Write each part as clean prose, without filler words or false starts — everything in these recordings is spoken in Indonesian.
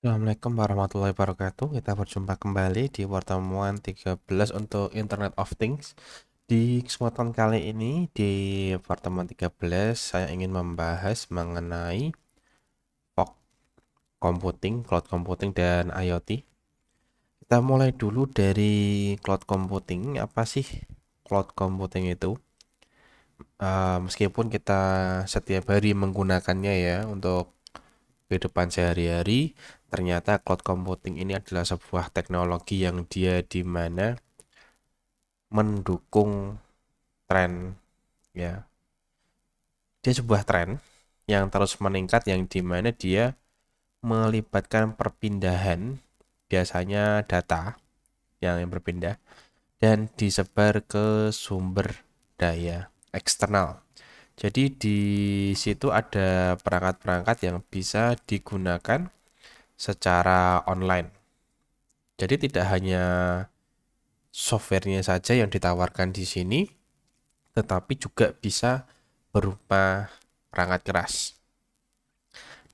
Assalamualaikum warahmatullahi wabarakatuh. Kita berjumpa kembali di pertemuan 13 untuk Internet of Things. Di kesempatan kali ini, di pertemuan 13, saya ingin membahas mengenai fog computing, cloud computing, dan IoT. Kita mulai dulu dari cloud computing. Apa sih cloud computing itu? Meskipun kita setiap hari menggunakannya ya untuk kehidupan sehari-hari, ternyata cloud computing ini adalah sebuah teknologi yang dia di mana mendukung tren ya. Dia sebuah tren yang terus meningkat yang di mana dia melibatkan perpindahan biasanya data yang berpindah dan disebar ke sumber daya eksternal. Jadi di situ ada perangkat-perangkat yang bisa digunakan secara online. Jadi tidak hanya softwarenya saja yang ditawarkan di sini, tetapi juga bisa berupa perangkat keras.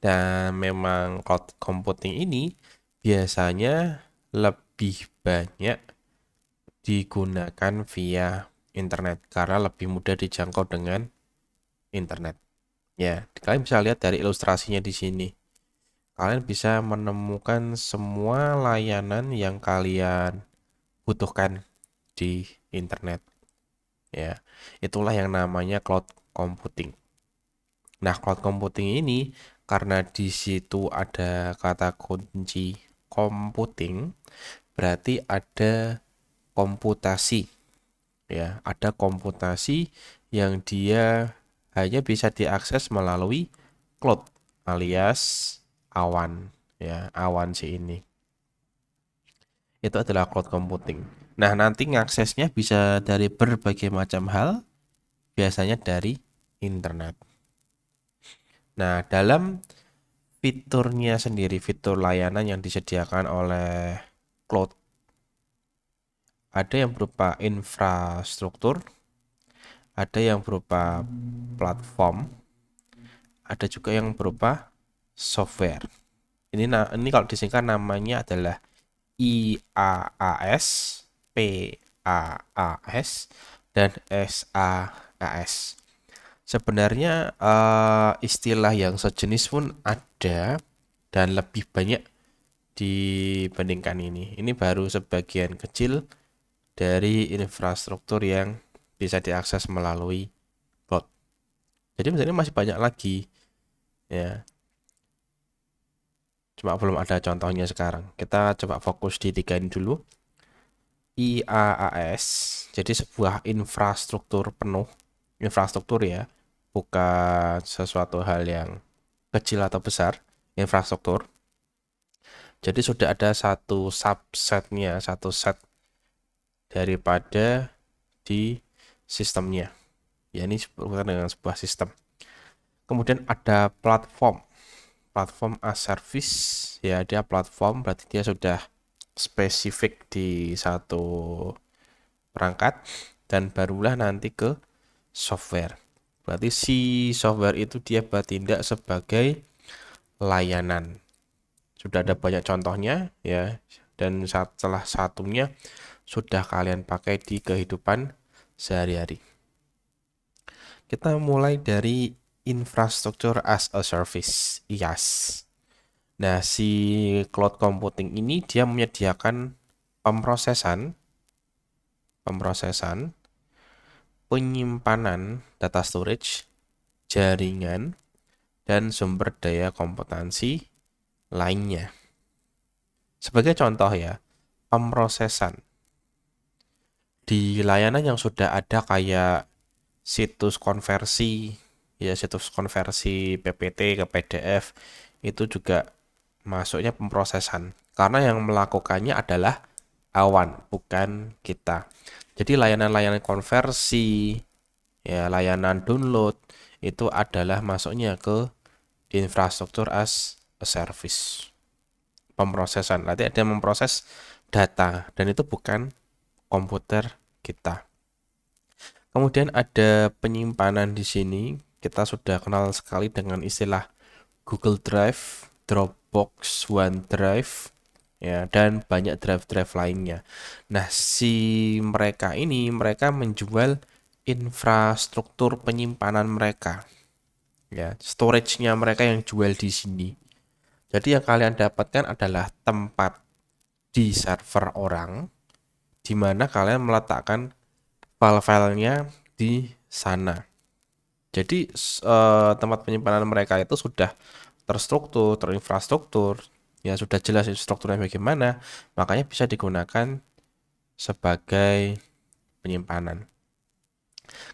Dan memang cloud computing ini biasanya lebih banyak digunakan via internet karena lebih mudah dijangkau dengan internet. Ya, kalian bisa lihat dari ilustrasinya di sini. Kalian bisa menemukan semua layanan yang kalian butuhkan di internet. Ya, itulah yang namanya cloud computing. Nah, cloud computing ini karena di situ ada kata kunci computing, berarti ada komputasi. Ya, ada komputasi yang dia hanya bisa diakses melalui cloud alias awan, ya, awan si ini. Itu adalah cloud computing. Nah, nanti ngaksesnya bisa dari berbagai macam hal, biasanya dari internet. Nah, dalam fiturnya sendiri, fitur layanan yang disediakan oleh cloud, ada yang berupa infrastruktur, ada yang berupa platform, ada juga yang berupa software. Ini kalau disingkat namanya adalah IaaS, PaaS, dan SaaS. Sebenarnya istilah yang sejenis pun ada dan lebih banyak dibandingkan ini. Ini baru sebagian kecil dari infrastruktur yang bisa diakses melalui cloud. Jadi sebenarnya masih banyak lagi ya. Cuma belum ada contohnya sekarang. Kita coba fokus di tiga ini dulu. IaaS, jadi sebuah infrastruktur penuh, infrastruktur ya, bukan sesuatu hal yang kecil atau besar, infrastruktur. Jadi sudah ada satu subsetnya, satu set daripada di sistemnya. Ya, ini berhubungan dengan sebuah sistem. Kemudian ada platform, platform as service, ya dia platform berarti dia sudah spesifik di satu perangkat dan barulah nanti ke software. Berarti si software itu dia bertindak sebagai layanan. Sudah ada banyak contohnya ya, dan salah satunya sudah kalian pakai di kehidupan sehari-hari. Kita mulai dari infrastructure as a service, IaaS. Nah, si cloud computing ini dia menyediakan pemrosesan, penyimpanan data storage, jaringan, dan sumber daya komputansi lainnya. Sebagai contoh ya, pemrosesan di layanan yang sudah ada kayak situs konversi, ya situs konversi PPT ke PDF, itu juga masuknya pemrosesan. Karena yang melakukannya adalah awan, bukan kita. Jadi layanan-layanan konversi, ya layanan download, itu adalah masuknya ke infrastruktur as a service. Pemrosesan, nanti ada yang memproses data, dan itu bukan komputer kita. Kemudian ada penyimpanan di sini. Kita sudah kenal sekali dengan istilah Google Drive, Dropbox, OneDrive, ya, dan banyak drive-drive lainnya. Nah, mereka menjual infrastruktur penyimpanan mereka, ya, storage-nya mereka yang jual di sini. Jadi yang kalian dapatkan adalah tempat di server orang, di mana kalian meletakkan file-filenya di sana. Jadi tempat penyimpanan mereka itu sudah terstruktur, terinfrastruktur, ya sudah jelas strukturnya bagaimana, makanya bisa digunakan sebagai penyimpanan.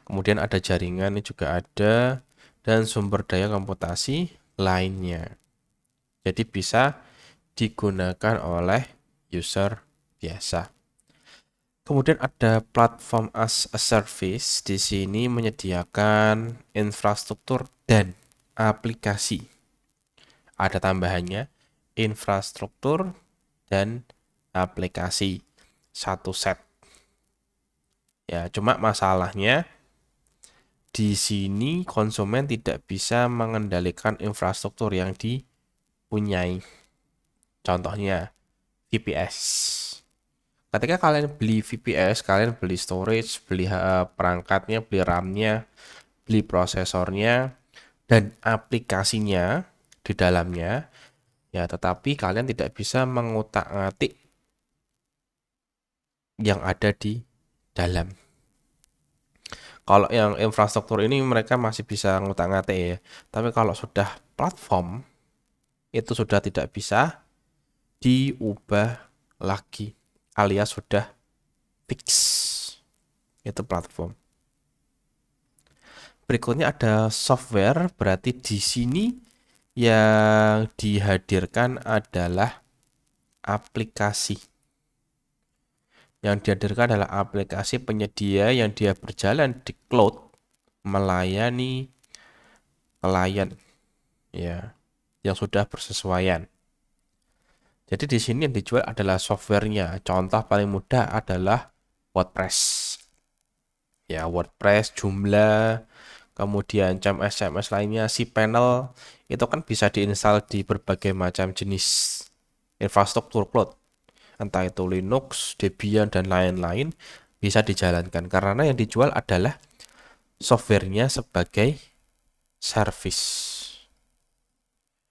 Kemudian ada jaringan, ini juga ada, dan sumber daya komputasi lainnya. Jadi bisa digunakan oleh user biasa. Kemudian ada platform as a service. Di sini menyediakan infrastruktur dan aplikasi. Ada tambahannya, infrastruktur dan aplikasi. Satu set. Ya, cuma masalahnya di sini konsumen tidak bisa mengendalikan infrastruktur yang dipunyai. Contohnya VPS. Ketika kalian beli VPS, kalian beli storage, beli perangkatnya, beli RAM-nya, beli prosesornya, dan aplikasinya di dalamnya, ya, tetapi kalian tidak bisa mengutak-atik yang ada di dalam. Kalau yang infrastruktur ini mereka masih bisa ngutak-ngatik ya, tapi kalau sudah platform, itu sudah tidak bisa diubah lagi, alias sudah fix. Itu platform. Berikutnya ada software, berarti di sini yang dihadirkan adalah aplikasi. Yang dihadirkan adalah aplikasi penyedia yang dia berjalan di cloud melayani klien, ya, yang sudah bersesuaian. Jadi di sini yang dijual adalah softwarenya. Contoh paling mudah adalah WordPress. Ya, WordPress, Joomla, kemudian CMS lainnya, cPanel, itu kan bisa diinstal di berbagai macam jenis infrastruktur cloud. Entah itu Linux, Debian, dan lain-lain bisa dijalankan. Karena yang dijual adalah softwarenya sebagai service.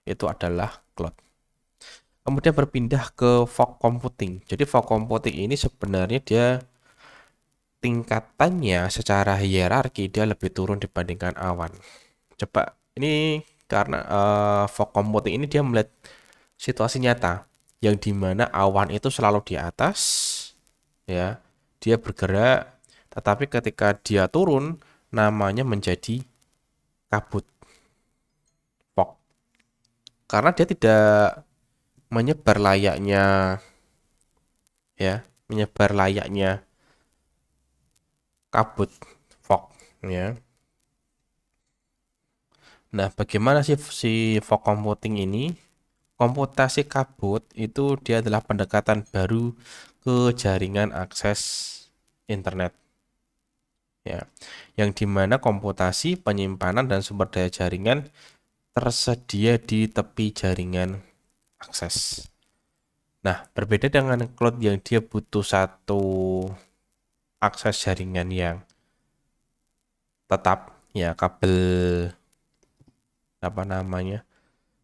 Itu adalah cloud. Kemudian berpindah ke fog computing. Jadi fog computing ini sebenarnya dia tingkatannya secara hierarki dia lebih turun dibandingkan awan. Coba ini karena fog computing ini dia melihat situasi nyata yang dimana awan itu selalu di atas, ya, dia bergerak, tetapi ketika dia turun namanya menjadi kabut, fog, karena dia tidak menyebar layaknya, ya, menyebar layaknya kabut, fog, ya. Nah, bagaimana sih si fog computing ini? Komputasi kabut itu dia adalah pendekatan baru ke jaringan akses internet, ya, yang dimana komputasi, penyimpanan, dan sumber daya jaringan tersedia di tepi jaringan akses. Nah, berbeda dengan cloud yang dia butuh satu akses jaringan yang tetap, ya, kabel apa namanya,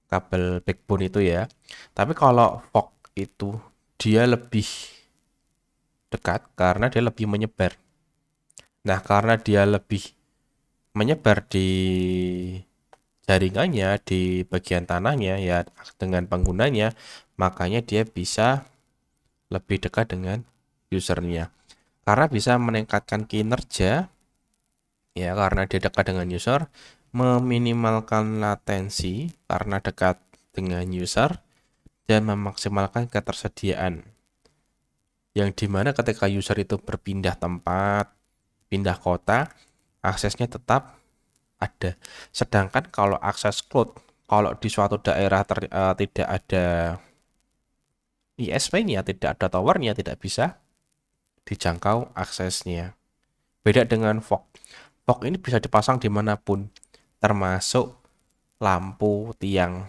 kabel backbone itu, ya. Tapi kalau fog itu dia lebih dekat karena dia lebih menyebar. Nah, karena dia lebih menyebar di jaringannya, di bagian tanahnya, ya, dengan penggunanya, makanya dia bisa lebih dekat dengan usernya. Karena bisa meningkatkan kinerja, ya, karena dia dekat dengan user, meminimalkan latensi karena dekat dengan user, dan memaksimalkan ketersediaan. Yang dimana ketika user itu berpindah tempat, pindah kota, aksesnya tetap ada. Sedangkan kalau akses cloud, kalau di suatu daerah tidak ada ISP-nya, tidak ada towernya, tidak bisa dijangkau aksesnya. Beda dengan fog. Fog ini bisa dipasang dimanapun, termasuk lampu tiang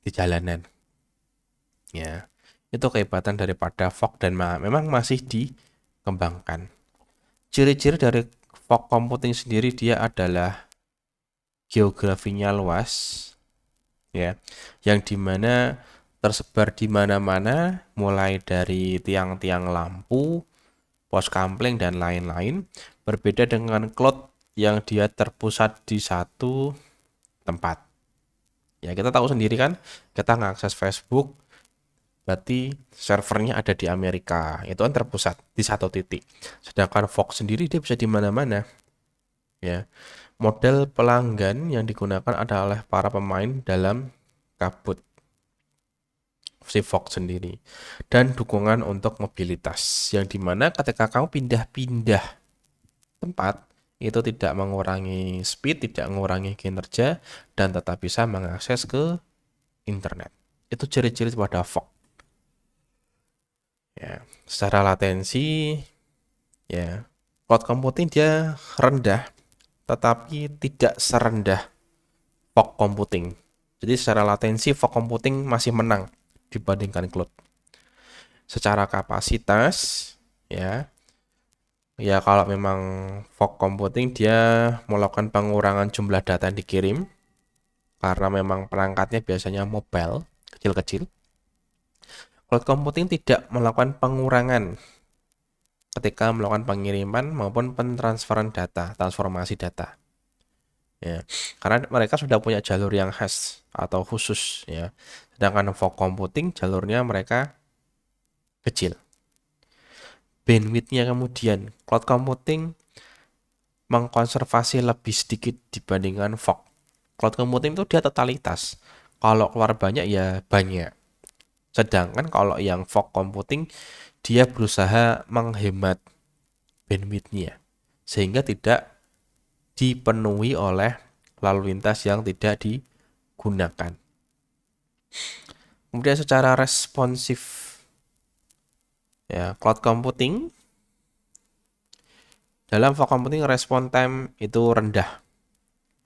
di jalanan. Ya, itu kehebatan daripada fog dan memang masih dikembangkan. Ciri-ciri dari fog computing sendiri dia adalah geografinya luas, ya, yang dimana tersebar di mana-mana, mulai dari tiang-tiang lampu, pos kampling dan lain-lain. Berbeda dengan cloud yang dia terpusat di satu tempat. Ya, kita tahu sendiri kan, kita ngakses Facebook, berarti servernya ada di Amerika. Itu kan terpusat di satu titik. Sedangkan Fox sendiri dia bisa di mana-mana. Ya, model pelanggan yang digunakan adalah para pemain dalam kabut si Fox sendiri dan dukungan untuk mobilitas yang dimana ketika kamu pindah-pindah tempat itu tidak mengurangi speed, tidak mengurangi kinerja dan tetap bisa mengakses ke internet. Itu ciri-ciri pada Fox. Ya, secara latensi ya cloud computing dia rendah tetapi tidak serendah fog computing. Jadi secara latensi fog computing masih menang dibandingkan cloud. Secara kapasitas ya kalau memang fog computing dia melakukan pengurangan jumlah data yang dikirim karena memang perangkatnya biasanya mobile kecil-kecil. Cloud computing tidak melakukan pengurangan ketika melakukan pengiriman maupun pentransferan data, transformasi data. Ya, karena mereka sudah punya jalur yang khas atau khusus ya. Sedangkan fog computing jalurnya mereka kecil. Bandwidth-nya kemudian cloud computing mengkonservasi lebih sedikit dibandingkan fog. Cloud computing itu dia totalitas. Kalau keluar banyak ya banyak. Sedangkan kalau yang fog computing dia berusaha menghemat bandwidth-nya sehingga tidak dipenuhi oleh lalu lintas yang tidak digunakan. Kemudian secara responsif ya, cloud computing dalam fog computing respon time itu rendah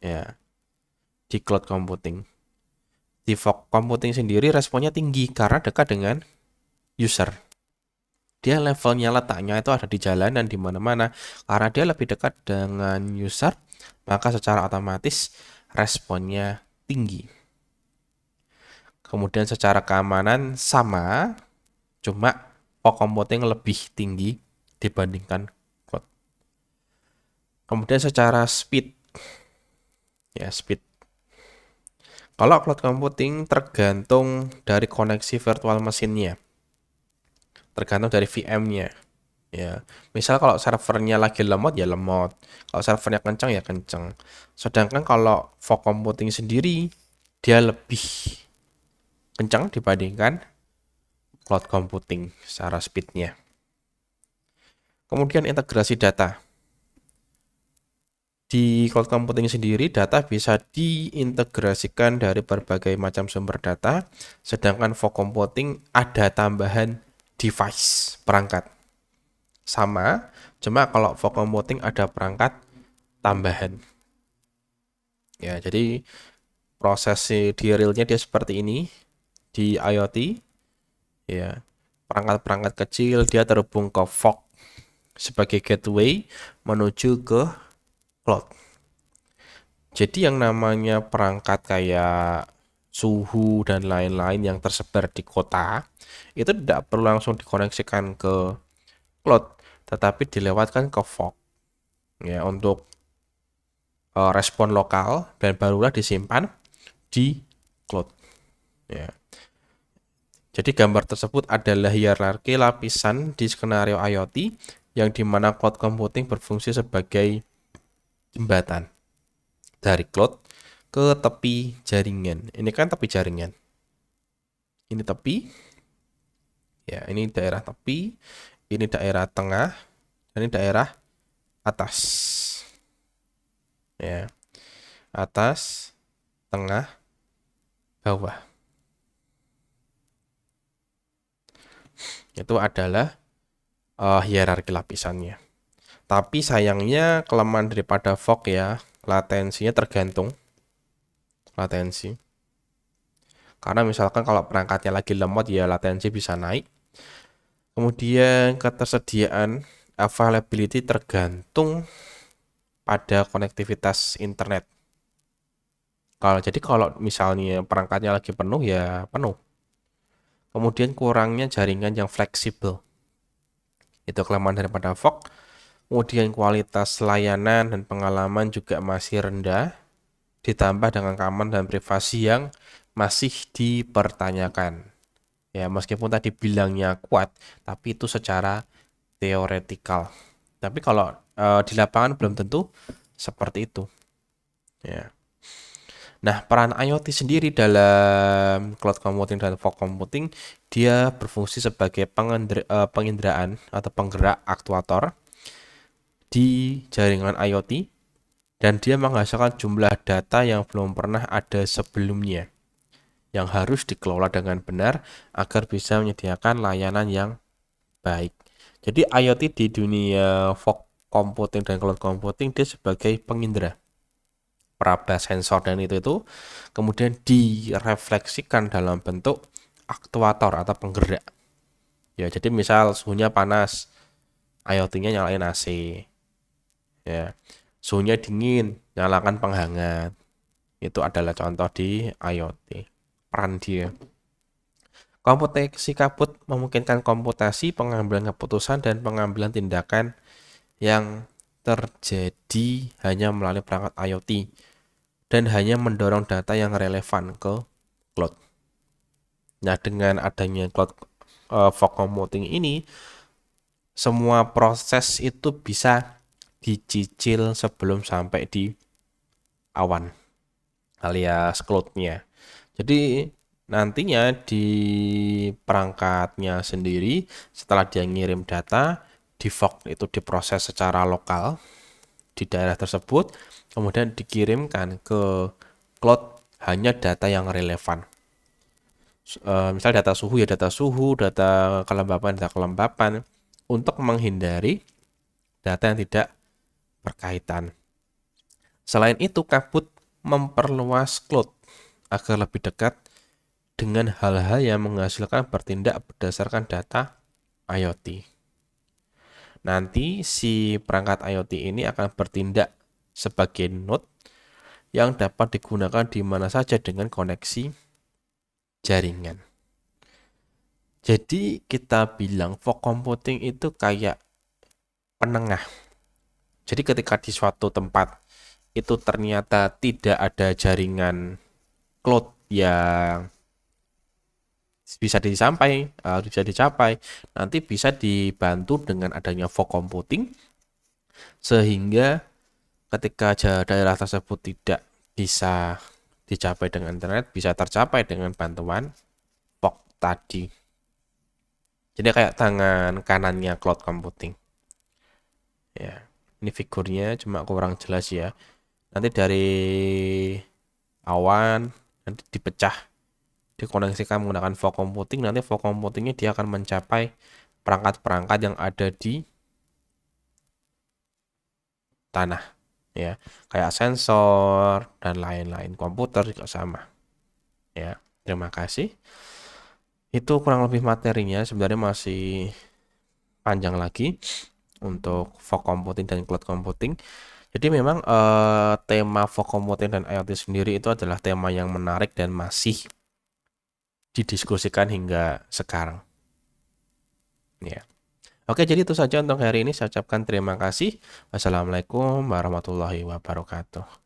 ya di cloud computing. Di fog computing sendiri responnya tinggi karena dekat dengan user. Dia levelnya letaknya itu ada di jalanan di mana-mana. Karena dia lebih dekat dengan user, maka secara otomatis responnya tinggi. Kemudian secara keamanan sama, cuma fog computing lebih tinggi dibandingkan cloud. Kemudian secara speed, ya speed. Kalau cloud computing tergantung dari koneksi virtual mesinnya, tergantung dari VM-nya. Ya, misal kalau servernya lagi lemot ya lemot, kalau servernya kencang ya kencang. Sedangkan kalau fog computing sendiri dia lebih kencang dibandingkan cloud computing secara speednya. Kemudian integrasi data. Di cloud computing sendiri data bisa diintegrasikan dari berbagai macam sumber data, sedangkan fog computing ada tambahan device, perangkat. Sama, cuma kalau fog computing ada perangkat tambahan. Ya, jadi proses di realnya dia seperti ini di IoT. Ya, perangkat-perangkat kecil dia terhubung ke fog sebagai gateway menuju ke cloud. Jadi yang namanya perangkat kayak suhu dan lain-lain yang tersebar di kota itu tidak perlu langsung dikoneksikan ke cloud, tetapi dilewatkan ke fog ya untuk respon lokal dan barulah disimpan di cloud. Ya. Jadi gambar tersebut adalah hierarki lapisan di skenario IoT yang dimana cloud computing berfungsi sebagai jembatan dari cloud ke tepi jaringan. Ini kan tepi jaringan. Ini tepi. Ya, ini daerah tepi, ini daerah tengah, dan ini daerah atas. Ya. Atas, tengah, bawah. Itu adalah hierarki lapisannya. Tapi sayangnya kelemahan daripada fog ya, latensinya tergantung. Latensi. Karena misalkan kalau perangkatnya lagi lemot ya latensi bisa naik. Kemudian ketersediaan availability tergantung pada konektivitas internet. Kalau misalnya perangkatnya lagi penuh ya penuh. Kemudian kurangnya jaringan yang fleksibel. Itu kelemahan daripada fog. Kemudian kualitas layanan dan pengalaman juga masih rendah, ditambah dengan keamanan dan privasi yang masih dipertanyakan. Ya, meskipun tadi bilangnya kuat, tapi itu secara teoretikal. Tapi kalau di lapangan belum tentu seperti itu. Ya. Nah, peran IoT sendiri dalam cloud computing dan fog computing, dia berfungsi sebagai penginderaan atau penggerak aktuator di jaringan IoT, dan dia menghasilkan jumlah data yang belum pernah ada sebelumnya, yang harus dikelola dengan benar agar bisa menyediakan layanan yang baik. Jadi IoT di dunia fog computing dan cloud computing dia sebagai pengindera, peraba sensor dan itu kemudian direfleksikan dalam bentuk aktuator atau penggerak. Ya, jadi misal suhunya panas, IoT-nya nyalain AC. Ya. Suhunya dingin, nyalakan penghangat. Itu adalah contoh di IoT. Peran dia. Komputasi kabut memungkinkan komputasi, pengambilan keputusan, dan pengambilan tindakan yang terjadi hanya melalui perangkat IoT dan hanya mendorong data yang relevan ke cloud. Nah, dengan adanya cloud fog computing ini, semua proses itu bisa dicicil sebelum sampai di awan alias cloud-nya. Jadi nantinya di perangkatnya sendiri setelah dia ngirim data, di fog itu diproses secara lokal di daerah tersebut, kemudian dikirimkan ke cloud hanya data yang relevan. Misal data suhu ya data suhu, data kelembapan, untuk menghindari data yang tidak berkaitan. Selain itu, kabut memperluas cloud agar lebih dekat dengan hal-hal yang menghasilkan bertindak berdasarkan data IoT. Nanti si perangkat IoT ini akan bertindak sebagai node yang dapat digunakan di mana saja dengan koneksi jaringan. Jadi kita bilang fog computing itu kayak penengah. Jadi ketika di suatu tempat itu ternyata tidak ada jaringan cloud yang bisa dicapai, nanti bisa dibantu dengan adanya fog computing, sehingga ketika daerah tersebut tidak bisa dicapai dengan internet, bisa tercapai dengan bantuan fog tadi. Jadi kayak tangan kanannya cloud computing. Ya, ini figurnya cuma kurang jelas ya. Nanti dari awan nanti dipecah, dikoneksikan menggunakan fog computing. Nanti fog computingnya dia akan mencapai perangkat-perangkat yang ada di tanah, ya, kayak sensor dan lain-lain. Komputer juga sama. Ya, terima kasih. Itu kurang lebih materinya, sebenarnya masih panjang lagi untuk fog computing dan cloud computing. Jadi memang tema fog computing dan IoT sendiri itu adalah tema yang menarik dan masih didiskusikan hingga sekarang. Ya. Oke, jadi itu saja untuk hari ini. Saya ucapkan terima kasih. Wassalamualaikum warahmatullahi wabarakatuh.